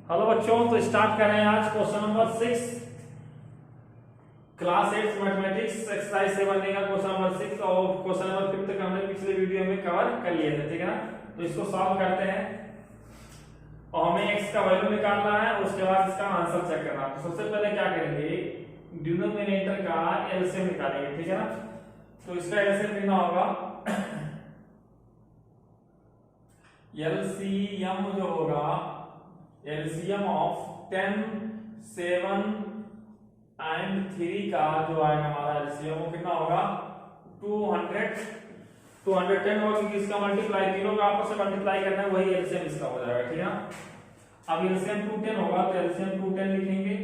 Hello बच्चों, तो start कर रहे हैं आज question number 6 class 8 mathematics exercise 7 का क्वेश्चन नंबर 6 और क्वेश्चन नंबर 5 तक हमने पिछले वीडियो में कवर कर लिए थे। ठीक है ना, तो इसको सॉल्व करते हैं और हमें x का वैल्यू निकालना है, उसके बाद इसका आंसर चेक करना है। तो सबसे पहले क्या करेंगे, डिनोमिनेटर का एलसीएम निकालेंगे। ठीक है ना, तो इसका एलसीएम लेना होगा एलसीएम जो होगा, एलसीएम ऑफ 10, 7 एंड 3 का जो आएगा हमारा एलसीएम वो कितना होगा 210 होगा, क्योंकि इसका मल्टीप्लाई तीनों का आपस में मल्टीप्लाई करना है, वही एलसीएम इसका हो जाएगा। ठीक है ना, अब एलसीएम 210 होगा तो एलसीएम 210 लिखेंगे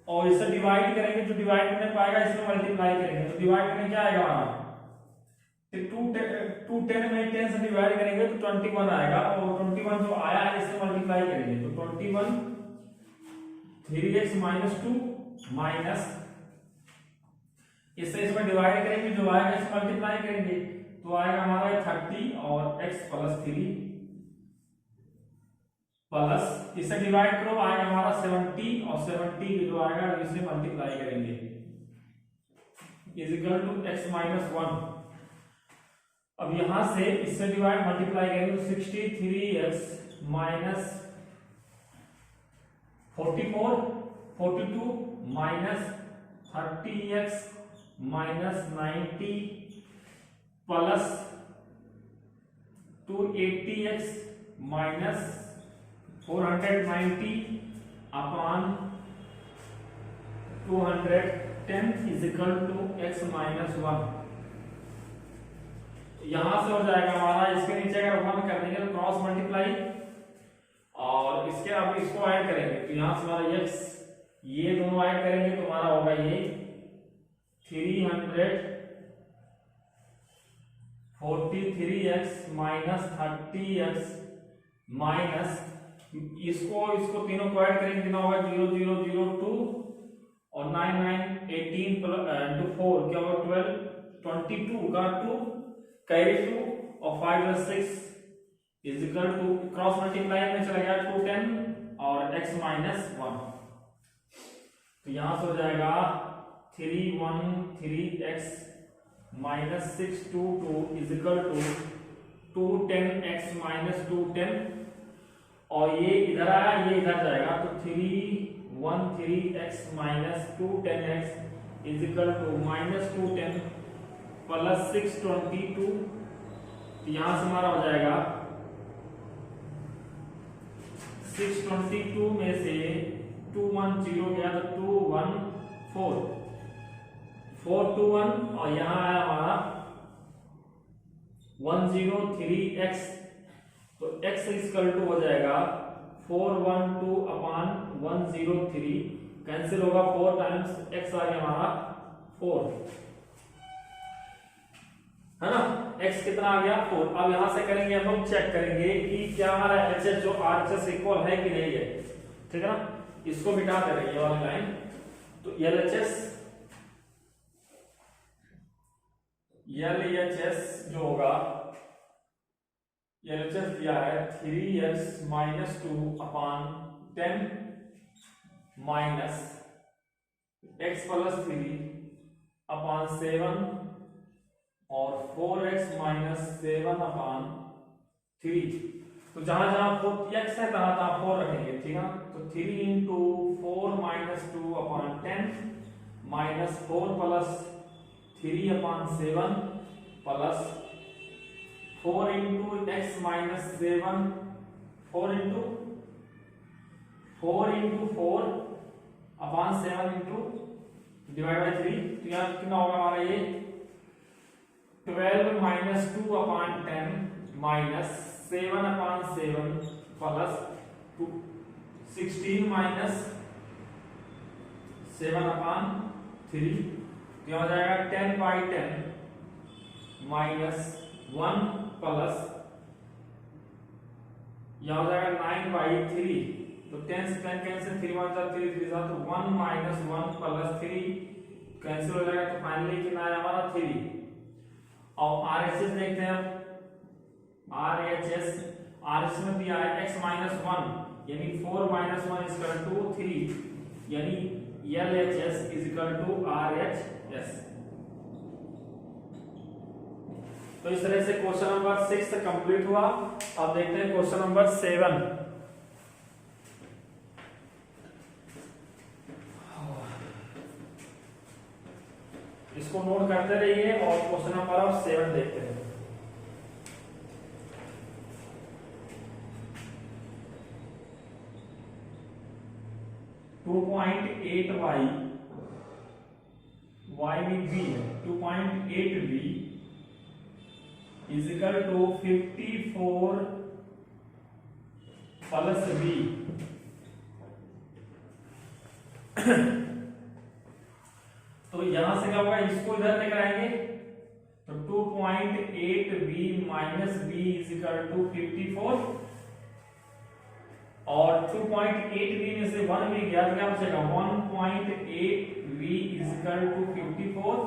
और इसे डिवाइड करेंगे, जो डिवाइड करने पाएगा इसमें मल्टीप्लाई करेंगे। तो डिवाइड करने क्या आएगा हमारा, 210 में 10 से डिवाइड करेंगे तो 21 आएगा और 21 जो आया है इससे मल्टीप्लाई करेंगे तो 21 3x - 2 माइनस इससे इसमें डिवाइड करेंगे, जो आएगा इससे मल्टीप्लाई करेंगे तो आएगा हमारा 30 और x + 3 प्लस इससे डिवाइड करो आएगा हमारा 70 और 70 जो आएगा इससे मल्टीप्लाई करेंगे = x - 1। अब यहां से इससे डिवाइड मल्टीप्लाई करेंगे तो 63x - 44 42 minus 30x - 90 plus 280x - 490 upon 210 = x - 1। यहां से हो जाएगा हमारा, इसके नीचे अगर 1 कर देंगे तो क्रॉस मल्टीप्लाई और इसके अब इसको ऐड करेंगे तो यहां से हमारा x ये दोनों ऐड करेंगे तो हमारा होगा ये 343x - 30x माइनस इसको तीनों को ऐड करेंगे कितना होगा 0002 और 9 9 18 × 4 क्या होगा 12 22 का 2 कैरी 2 और 5 + 6 = क्रॉस मल्टीप्लाई में चला गया 210 और x - 1। तो यहां से हो जाएगा 313x - 622 = 210x - 210 और ये इधर आया ये इधर जाएगा तो 313x - 210x = -210 प्लस 622। यहां से हमारा हो जाएगा 622 में से 210 गया तो 214 421 और यहां आया हमारा 103x तो x = हो जाएगा 412 अपॉन 103 कैंसिल होगा 4 टाइम्स x आ गया हमारा 4 है ना, x कितना आ गया 4। अब यहां से करेंगे हम लोग चेक करेंगे कि क्या हमारा LHS जो RHS इक्वल है कि नहीं है। ठीक है ना, इसको मिटा देंगे ये वाली लाइन तो LHS जो होगा LHS दिया है 3x - 2 upon 10 minus x + 3 upon 7 और 4x - 7 अपॉन 3। तो जहां जहां x है तहां 4 रखेंगे। ठीक है, तो 3 × 4 - 2 upon 10 minus 4 + 3 upon 7 plus 4 × x - 7 4 × 4 upon 7 divide by 3। तो यहाँ कितना होगा हमारा ये 12 - 2 upon 10 minus 7 upon 7 plus 16 - 7 upon 3। क्या हो जाएगा 10/10 माइनस 1 प्लस यहां हो जाएगा 9/3 तो 10 से 10 कैंसिल 3 1 3 3 तो 1 - 1 प्लस 3 कैंसिल हो जाएगा तो फाइनली कितना आया हमारा 3। और RHS देखते हैं RHS और इसमें दिया है x माइनस 1 यानी 4 माइनस 1 इज इक्वल टू 3 यानी LHS is equal to RHS। तो इस तरह से क्वेश्चन नंबर 6 कंप्लीट हुआ। अब देखते हैं क्वेश्चन नंबर 7। इसको नोट करते रहिए और क्वेश्चन नंबर 7 देखते हैं। y में b है 2.8b is equal to 54 plus b। तो यहां से क्या होगा, इसको इधर लेकर आएंगे तो 2.8b minus b is equal to 54 और 2.8b में से 1 भी गया तो क्या बचेगा 1.8b इज इक्वल टू 54।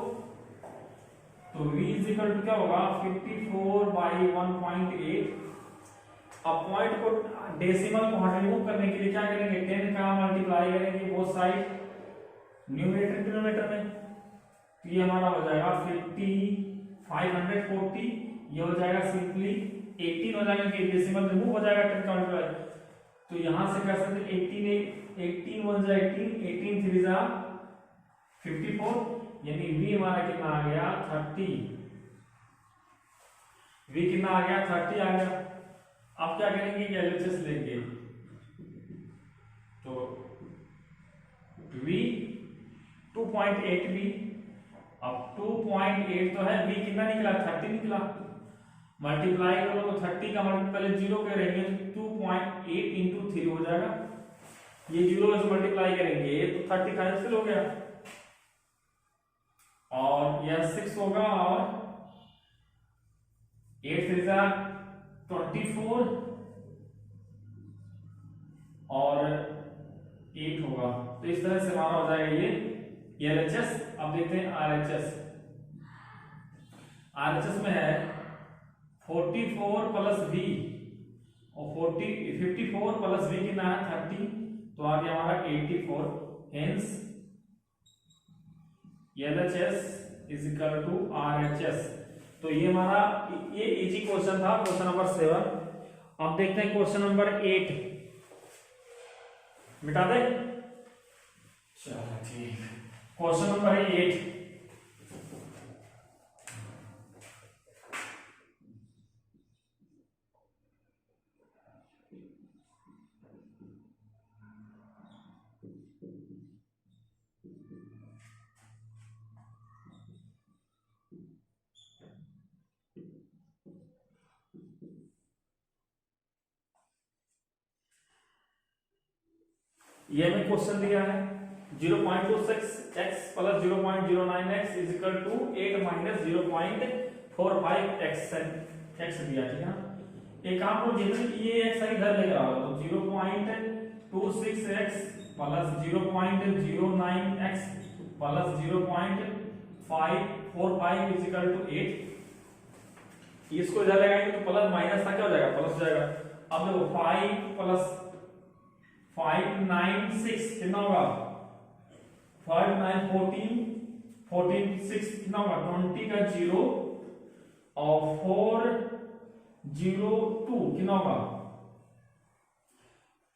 तो v इज इक्वल टू क्या होगा 54 बाई 1.8। अब पॉइंट को डेसिमल को रिमूव करने के लिए क्या करेंगे 10 का मल्टीप्लाई करेंगे बोथ साइड न्यूमरेटर डिनोमिनेटर में। तो ये हमारा हो जाएगा 540 ये हो जाएगा सिंपली 18 हो जाएगा कि डेसिमल रिमूव हो जाएगा 10 का मल्टीप्लाई। तो यहां से कर सकते 18 1 जा 18 3 जा 54 यानी v हमारा कितना आ गया 30। v कितना आ गया 30 आ गया। अब क्या करेंगे कि LHS लेंगे तो v 2.8v अब 2.8 तो है v कितना निकला 30 निकला मल्टीप्लाई करो तो 30 का मल्टीप्लाई 0 करेंगे तो 2.8 इंटू 3 हो जाएगा। ये 0 से मल्टीप्लाई करेंगे तो 30 कैंसिल हो गया और यह 6 होगा और 8 3 जा 24 और 8 होगा। तो इस तरह से हमारा हो जाएगा ये LHS। अब देखते हैं RHS। RHS में है 44 प्लस v और 54 प्लस v कितना है 30 तो आ गया हमारा 84। Hence LHS is equal to RHS। तो ये हमारा ये इजी क्वेश्चन था क्वेश्चन नंबर 7। अब देखते हैं क्वेश्चन नंबर 8। मिटा दे चलो ठीक। क्वेश्चन नंबर 8 ये में क्वेश्चन दिया है 0.26x plus 0.09x is equal to 8 minus 0.45x x दिया ठीक है। एक काम को जितने ये x इधर लेकर आओ तो 0.26x plus 0.09x plus 0.545 is equal to 8। इसको इधर लगाएंगे तो प्लस माइनस था क्या हो जाएगा प्लस हो जाएगा। अब देखो 5 प्लस 596 कितना होगा 5 9 14 14 6 कितना होगा 20 का 0 और 4 0 2 कितना होगा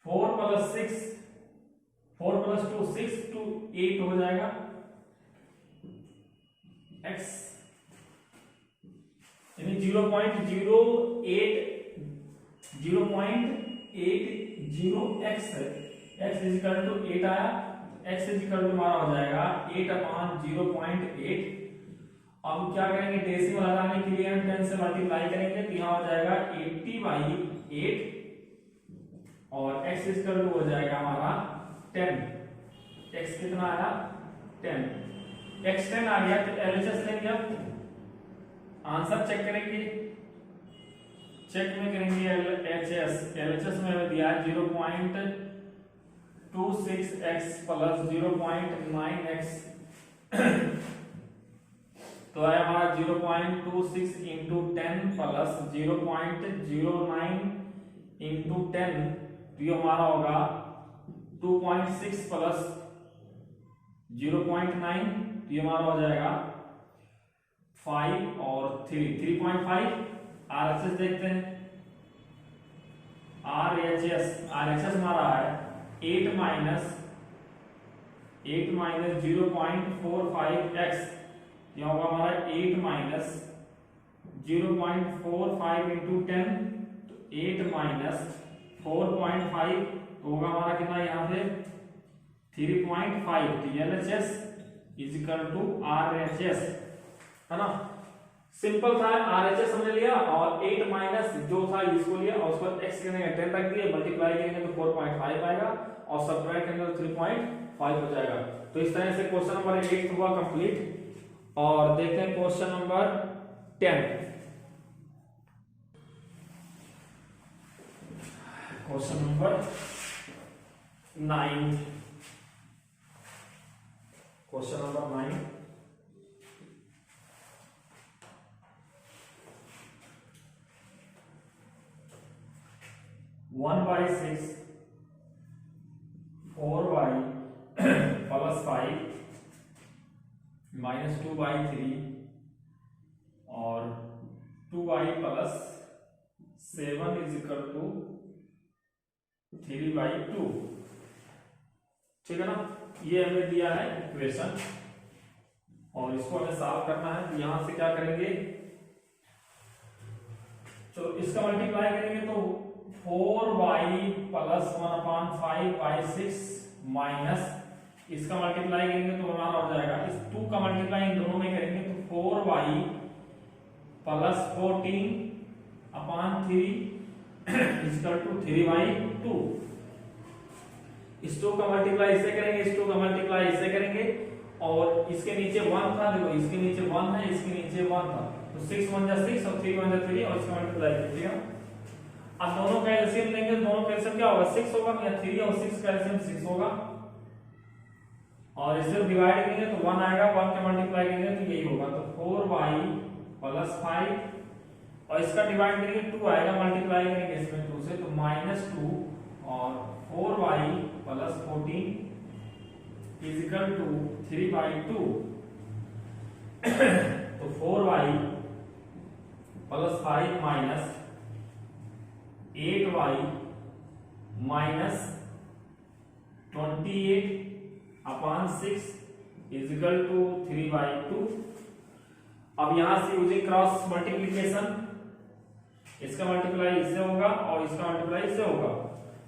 4 प्लस 6 4 प्लस 2 6 2 8 हो जाएगा x यानी 0.080x है। x इज इक्वल टू 8 आया x इज इक्वल टू हमारा हो जाएगा 8 अपॉन 0.8। अब क्या करेंगे डेसिमल हटाने के लिए हम 10 से मल्टीप्लाई करेंगे तो यहाँ हो जाएगा 80/8 और x इज इक्वल टू हो जाएगा हमारा 10। x कितना आया 10 x 10 आ गया तो LHS लेंगे। अब आंसर चेक करेंगे चेक में करेंगे LHS में दिया है 0.26x प्लस 0.9x तो है हमारा 0.26 इंटू 10 प्लस 0.09 इंटू 10, तो ये हमारा होगा 2.6 प्लस 0.9, तो ये हमारा हो जाएगा 5 और 3.5। RHS देखते हैं, RHS हमारा है 8 माइनस 0.45x, यह होगा हमारा 8 माइनस 0.45 इंटू 10, तो 8 माइनस 4.5 होगा हमारा कितना यहाँ पे 3.5। तो LHS is equal to RHS, है ना। सिंपल था, RHS हमने लिया और 8 माइनस जो था इसको लिया और उसको x के जगह 10 रख दिए, मल्टीप्लाई करेंगे तो 4.5 आएगा और सब्ट्रैक्ट करेंगे तो 3.5 हो जाएगा। तो इस तरह से क्वेश्चन नंबर 8 हुआ कंप्लीट। और देखते हैं question number 10। Question number 9, question number 9, 1/6 4y plus 5 minus 2/3 और 2y plus 7 is equal to 3/2। ठीक है ना, ये हमें दिया है इक्वेशन और इसको हमें सॉल्व करना है। तो यहां से क्या करेंगे, चलो इसका मल्टीप्लाई करेंगे तो 4y प्लस 1/5/6 माइनस इसका मल्टीप्लाई करेंगे तो हमारा हो जाएगा, इस 2 का मल्टीप्लाई इन दोनों में करेंगे तो 4y प्लस 14/3 इक्वल टू 3/2। इस 2 का मल्टीप्लाई इससे करेंगे, इस 2 का मल्टीप्लाई इससे करेंगे और इसके नीचे 1 था, देखो इसके नीचे 1 है, इसके नीचे 1 था, तो 6 1 जा 6 और 3 1 जा 3 और इसका मल्टीप्लाई कीजिएगा। अब दोनों का एलसीएम लेंगे, दोनों का एलसीएम क्या होगा 6 होगा, या 3 और 6 का एलसीएम 6 होगा और इसे डिवाइड करेंगे तो 1 आएगा, 1 के मल्टीप्लाई करेंगे तो यही होगा, तो 4y प्लस 5 और इसका डिवाइड करेंगे 2 आएगा, मल्टीप्लाई करेंगे इसमें 2 से तो -2 और 4y plus 14 is equal to 3/2। तो 4y plus 5 minus 8y minus 28/6 is equal to 3/2। अब यहां से यूजिंग क्रॉस मल्टीप्लीकेशन इसका मल्टीप्लाई इससे होगा और इसका मल्टीप्लाई इससे होगा,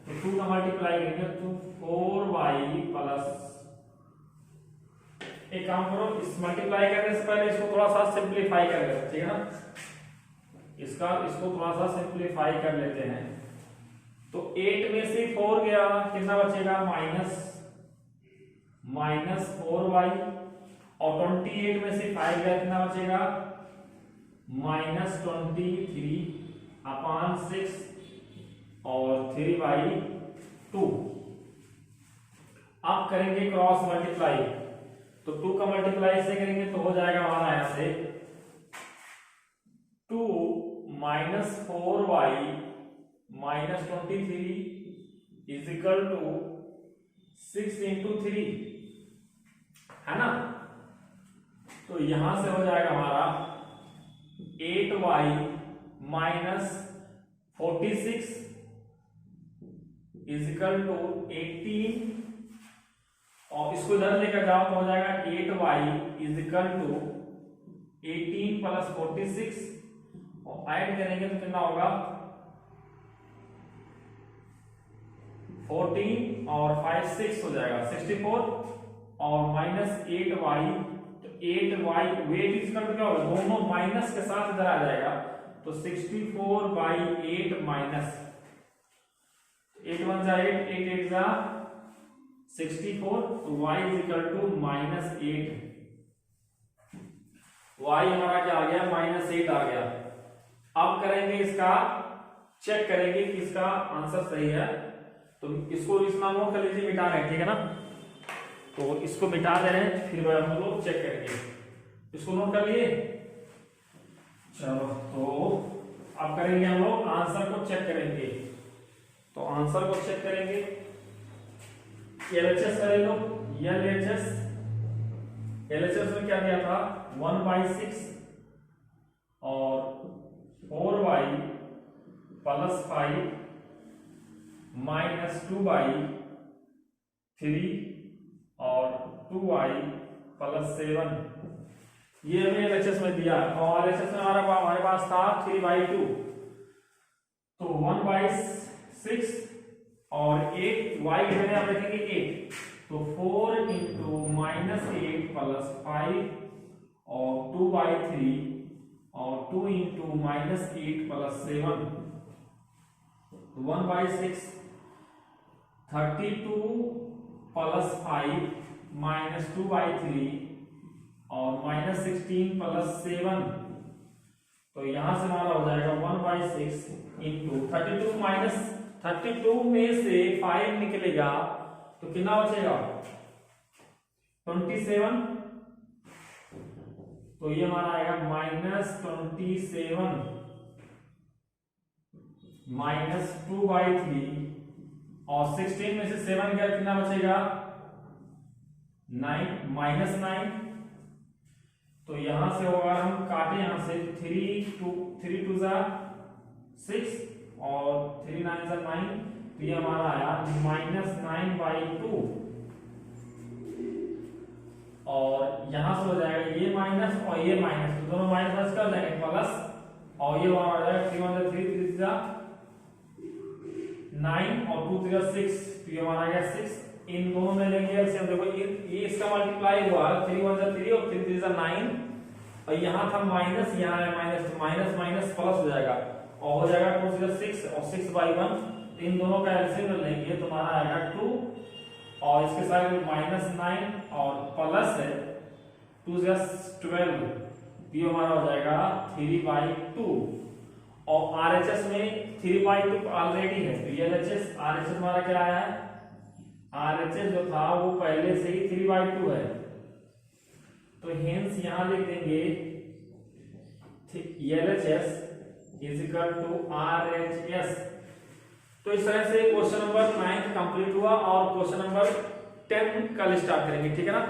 तो 2 का मल्टीप्लाई करेंगे तो 4y प्लस, एक काम करो इस मल्टीप्लाई करने से पहले इसको थोड़ा सा सिंपलीफाई कर लेते हैं, ठीक है ना। इसको थोड़ा सा सिंपलीफाई कर लेते हैं, तो 8 में से 4 गया, कितना बचेगा -4y और 28 में से 5 गया, कितना बचेगा -23/6 और 3/2। अब करेंगे क्रॉस मल्टीप्लाई, तो 2 का मल्टीप्लाई से करेंगे तो हो जाएगा हमारा यहां से 2 - 4y - 23 इज इक्वल टू 6 × 3, है ना। तो यहां से हो जाएगा हमारा 8y - 46 इज इक्वल टू 18 और इसको इधर लेकर जाओ तो हो जाएगा 8y is equal to 18 plus 46 और ऐड करेंगे तो कितना होगा 14 और 5 6 हो जाएगा 64 और -8y, तो 8y वेट इक्वल टू क्या होगा, दोनों माइनस के साथ इधर आ जाएगा, तो 64/8 माइनस 8 1 जा 8 8 8 जा 64, तो y is equal to -8। y हमारा क्या आ गया -8 आ गया। अब करेंगे इसका चेक करेंगे कि इसका आंसर सही है, तो इसको इसमें नोट कर लीजिए, मिटा रहे हैं, ठीक है ना। तो इसको मिटा दे रहे हैं, फिर हम लोग चेक करेंगे। इसको नोट कर लिए, चलो तो अब करेंगे हम लोग आंसर को चेक करेंगे। आंसर को चेक करेंगे। एलएचएस ले लो, एलएचएस में क्या दिया था 1/6 और 4y + 5 - 2/3 और 2y + 7 ये हमें एलएचएस में दिया। और एलएचएस में हमारे पास था 3/2 तो 1/6 और 8 y मैंने आप देखेंगे 8 तो 4 × -8 + 5 और 2/3 और 2 × -8 + 7 1/6 32 + 5 - 2/3 और -16 + 7 तो यहां से हमारा हो जाएगा 1/6 × 32 में से 5 निकलेगा तो कितना बचेगा 27 तो ये हमारा आएगा -27 - 2/3 और 16 में से 7 गया कितना बचेगा 9 -9 तो यहां से होगा हम काटे यहां से 3 2 6 और 3 9 9 तो ये हमारा आया -9/2 और यहां से हो जाएगा ये माइनस और ये माइनस तो दोनों माइनस कर जाएंगे प्लस और ये हमारा हो जाएगा 3 1 3 3 9 और 2 3 6 तो ये हमारा आ गया 6 इन दोनों में लेंगे एलसीएम देखो ये इसका मल्टीप्लाई हुआ 3 1 3 और 3 3 9 और यहाँ था माइनस यहाँ है माइनस तो माइनस माइनस प्लस हो जाएगा और हो जाएगा 2 0 6 और 6/1 इन दोनों का एलसीएम लेंगे तो हमारा आएगा 2 और इसके साथ -9 और प्लस है 2 0 12 ये हमारा हो जाएगा 3/2 और आरएचएस में 3/2 ऑलरेडी है तो ये एलएचएस आरएचएस हमारा क्या आया है आरएचएस जो था वो पहले से ही 3/2 है तो हेंस यहां लिख देंगे एलएचएस = आरएचएस। तो इस तरह से क्वेश्चन नंबर 9 कंप्लीट हुआ और क्वेश्चन नंबर 10 कल स्टार्ट करेंगे ठीक है ना।